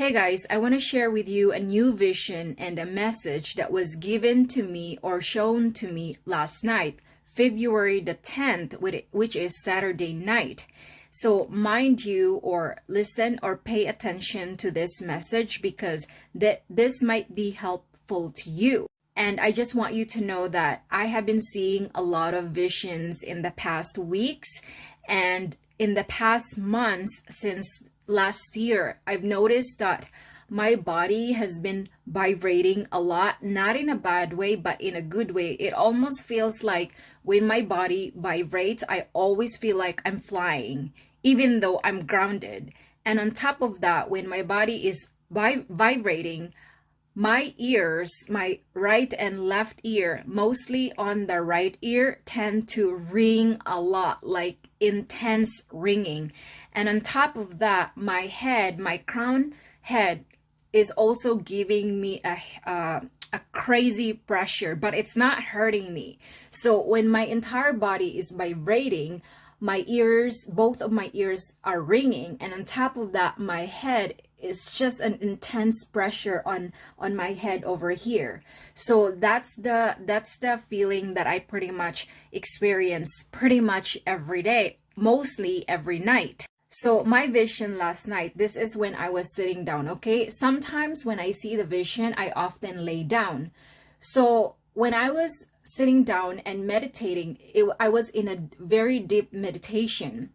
Hey guys, I want to share with you a new vision and a message that was given to me or shown to me last night, February the 10th, which is Saturday night. So mind you, or listen or pay attention to this message because this might be helpful to you. And I just want you to know that I have been seeing a lot of visions in the past weeks and in the past months since last year. I've noticed that my body has been vibrating a lot, not in a bad way, but in a good way. It almost feels like when my body vibrates, I always feel like I'm flying, even though I'm grounded. And on top of that, when my body is vibrating, my ears, my right and left ear, mostly on the right ear, tend to ring a lot, like intense ringing. And on top of that, my head, my crown head, is also giving me a crazy pressure, but it's not hurting me. So when my entire body is vibrating, my ears, both of my ears are ringing, and on top of that, my head is just an intense pressure on my head over here. So that's the feeling that I pretty much experience pretty much every day, mostly every night. So my vision last night, this is when I was sitting down, okay? Sometimes when I see the vision, I often lay down. So when I was sitting down and meditating, I was in a very deep meditation.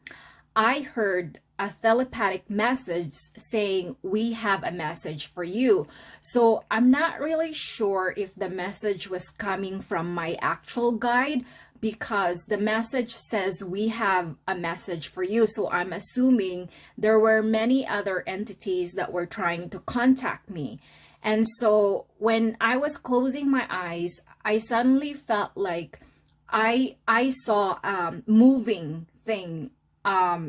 I heard a telepathic message saying, "We have a message for you." So I'm not really sure if the message was coming from my actual guide, because the message says, "We have a message for you." So I'm assuming there were many other entities that were trying to contact me. And so when I was closing my eyes, I suddenly felt like I saw a moving thing.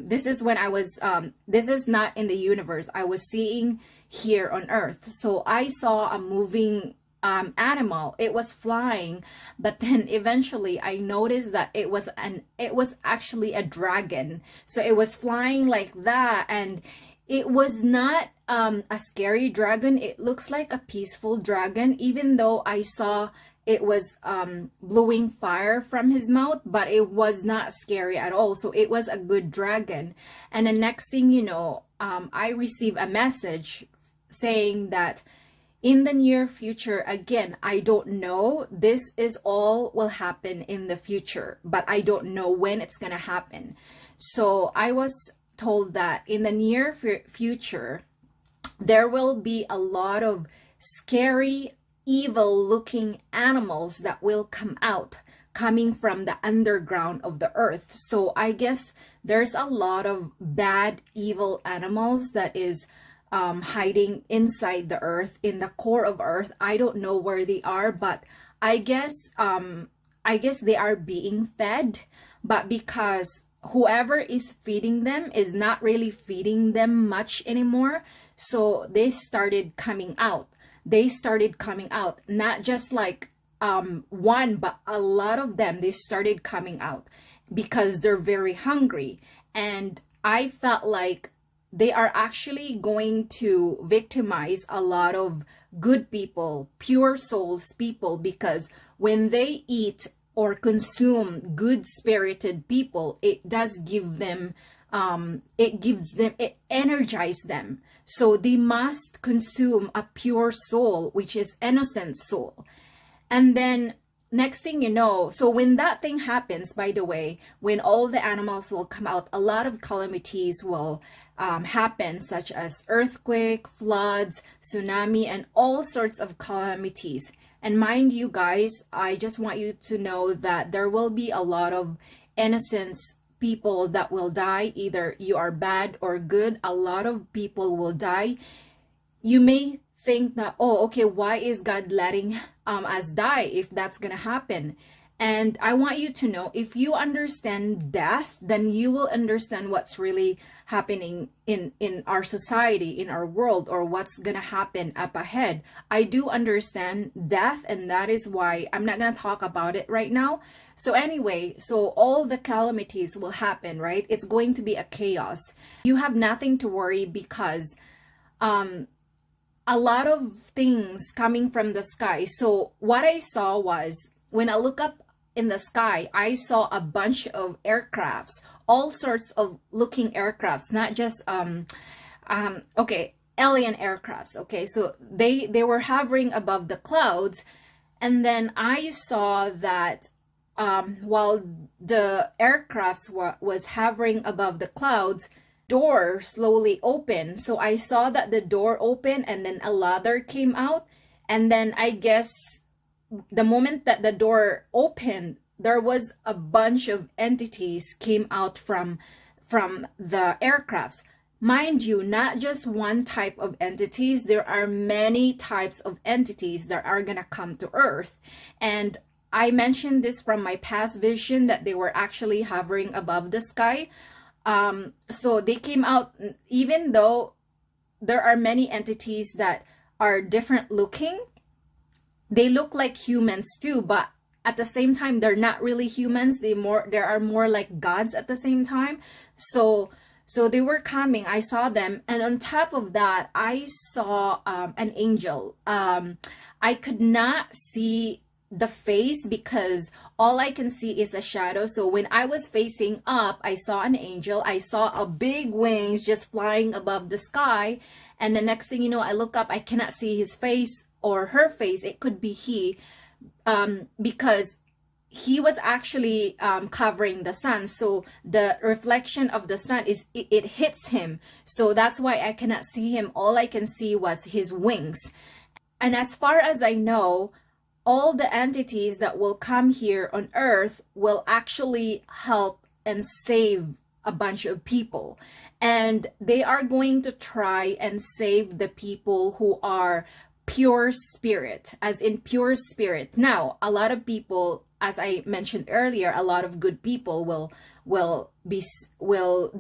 This is when I was, this is not in the universe. I was seeing here on earth. So I saw a moving animal. It was flying, but then eventually I noticed that it was actually a dragon. So it was flying like that, and it was not a scary dragon. It looks like a peaceful dragon, even though I saw it was blowing fire from his mouth, but it was not scary at all. So it was a good dragon. And the next thing you know, I received a message saying that in the near future, again, I don't know, this is all will happen in the future, but I don't know when it's gonna happen. So I was told that in the near future, there will be a lot of scary, evil looking animals that will come out, coming from the underground of the earth. So I guess there's a lot of bad, evil animals that is hiding inside the earth, in the core of earth. I don't know where they are, but I guess they are being fed, but because whoever is feeding them is not really feeding them much anymore, so they started coming out. Not just like one, but a lot of them. They started coming out because they're very hungry, and I felt like they are actually going to victimize a lot of good people, pure souls people, because when they eat or consume good spirited people, it does give them, it energizes them. So they must consume a pure soul, which is innocent soul. And then next thing you know, so when that thing happens, by the way, when all the animals will come out, a lot of calamities will happen, such as earthquake, floods, tsunami, and all sorts of calamities. And mind you guys, I just want you to know that there will be a lot of innocent people that will die. Either you are bad or good, a lot of people will die. You may think that, oh, okay, why is God letting us die if that's gonna happen? And I want you to know, if you understand death, then you will understand what's really happening in our society, in our world, or what's gonna happen up ahead. I do understand death, and that is why I'm not gonna talk about it right now. So anyway, so all the calamities will happen, right? It's going to be a chaos. You have nothing to worry because a lot of things coming from the sky. So what I saw was, when I look up in the sky, I saw a bunch of aircrafts, all sorts of looking aircrafts, not just okay, alien aircrafts. Okay, so they were hovering above the clouds, and then I saw that while the aircrafts was hovering above the clouds, door slowly opened. So I saw that the door opened, and then a ladder came out, and then I guess the moment that the door opened, there was a bunch of entities came out from the aircrafts. Mind you, not just one type of entities. There are many types of entities that are gonna come to Earth. And I mentioned this from my past vision, that they were actually hovering above the sky. So they came out, even though there are many entities that are different looking, they look like humans too, but at the same time, they're not really humans. They are more like gods at the same time. So they were coming. I saw them, and on top of that, I saw an angel. I could not see the face because all I can see is a shadow. So when I was facing up, I saw an angel. I saw a big wings just flying above the sky, and the next thing you know, I look up, I cannot see his face or her face. It could be he, because he was actually covering the sun, so the reflection of the sun it hits him. So that's why I cannot see him. All I can see was his wings. And as far as I know, all the entities that will come here on Earth will actually help and save a bunch of people, and they are going to try and save the people who are pure spirit, as in pure spirit. Now, a lot of people, as I mentioned earlier, a lot of good people will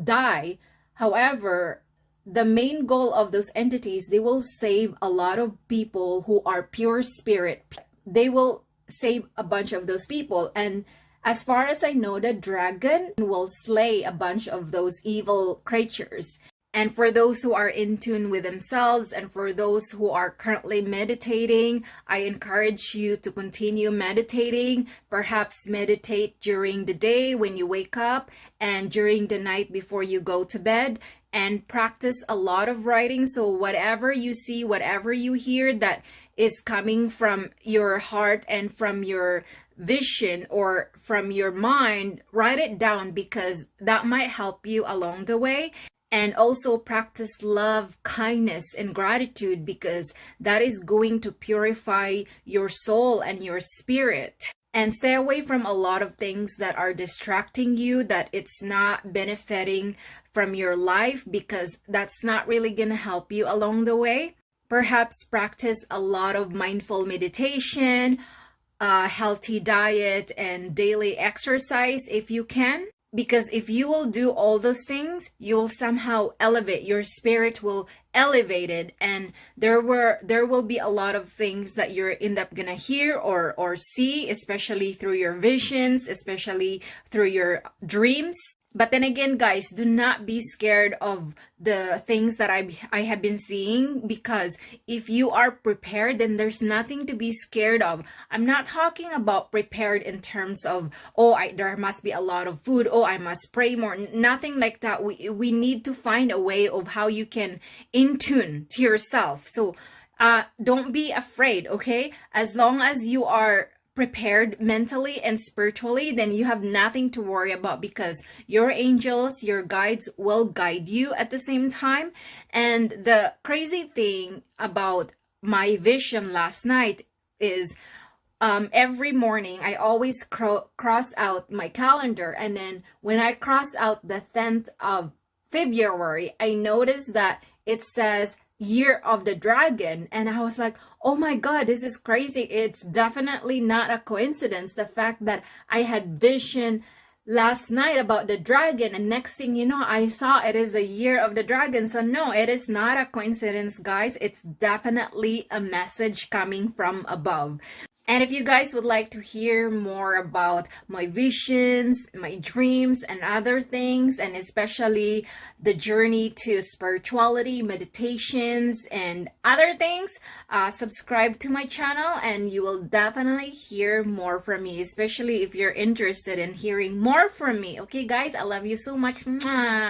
die. However, the main goal of those entities, they will save a lot of people who are pure spirit. They will save a bunch of those people. And as far as I know, the dragon will slay a bunch of those evil creatures. And for those who are in tune with themselves, and for those who are currently meditating, I encourage you to continue meditating. Perhaps meditate during the day when you wake up, and during the night before you go to bed, and practice a lot of writing. So whatever you see, whatever you hear that is coming from your heart and from your vision or from your mind, write it down, because that might help you along the way. And also practice love, kindness, and gratitude, because that is going to purify your soul and your spirit. And stay away from a lot of things that are distracting you, that it's not benefiting from your life, because that's not really going to help you along the way. Perhaps practice a lot of mindful meditation, healthy diet, and daily exercise if you can. Because if you will do all those things, you'll somehow elevate. Your spirit will elevate it, and there will be a lot of things that you're end up gonna hear or see, especially through your visions, especially through your dreams. But then again, guys, do not be scared of the things that I have been seeing, because if you are prepared, then there's nothing to be scared of. I'm not talking about prepared in terms of, there must be a lot of food, I must pray more. Nothing like that. We need to find a way of how you can in tune to yourself. So don't be afraid, okay? As long as you are prepared mentally and spiritually, then you have nothing to worry about, because your angels, your guides will guide you at the same time. And the crazy thing about my vision last night is every morning I always cross out my calendar, and then when I cross out the 10th of February, I noticed that it says Year of the Dragon, and I was like, oh my god, this is crazy. It's definitely not a coincidence, the fact that I had vision last night about the dragon, and next thing you know, I saw it is a Year of the Dragon. So no, it is not a coincidence, guys. It's definitely a message coming from above. And if you guys would like to hear more about my visions, my dreams, and other things, and especially the journey to spirituality, meditations, and other things, subscribe to my channel and you will definitely hear more from me, especially if you're interested in hearing more from me. Okay, guys, I love you so much. Mwah.